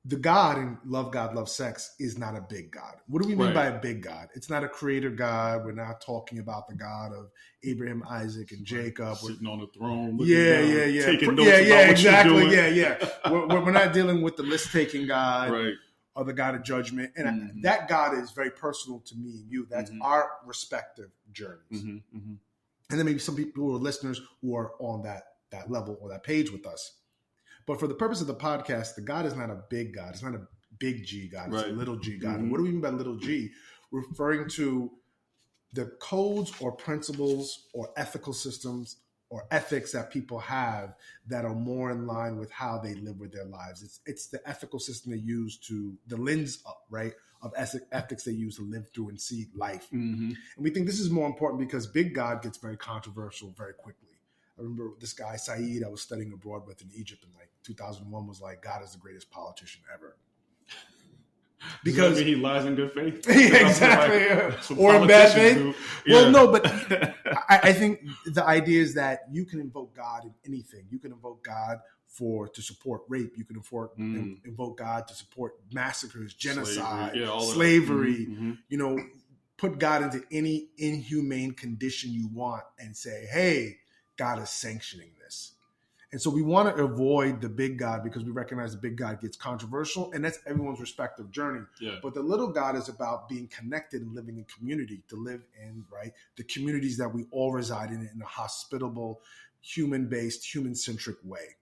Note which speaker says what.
Speaker 1: the God in Love God, Love Sex is not a big God. What do we mean by a big God? It's not a creator God. We're not talking about the God of Abraham, Isaac, and Jacob.
Speaker 2: Sitting on the throne.
Speaker 1: Taking
Speaker 2: notes about
Speaker 1: exactly.
Speaker 2: what you're doing.
Speaker 1: We're not dealing with the list-taking God.
Speaker 2: Right.
Speaker 1: Or the God of judgment. And that God is very personal to me and you. That's our respective journeys. And then maybe some people who are listeners who are on that level or that page with us. But for the purpose of the podcast, the God is not a big God. It's not a big G God. It's a little G God. And what do we mean by little G? Referring to the codes or principles or ethical systems or ethics that people have that are more in line with how they live with their lives. It's the ethical system they use the lens up, right, of ethics they use to live through and see life. And we think this is more important because big God gets very controversial very quickly. I remember this guy, Saeed, I was studying abroad with in Egypt in like 2001, was like, God is the greatest politician ever.
Speaker 2: Because he lies in good faith.
Speaker 1: Exactly. Or in bad faith. Well, no, but I think the idea is that you can invoke God in anything. You can invoke God to support rape. You can invoke God to support massacres, genocide, slavery. Put God into any inhumane condition you want and say, hey, God is sanctioning this. And so we want to avoid the big God because we recognize the big God gets controversial, and that's everyone's respective journey. Yeah. But the little God is about being connected and living in community, to live in, right, the communities that we all reside in a hospitable, human-based, human-centric way.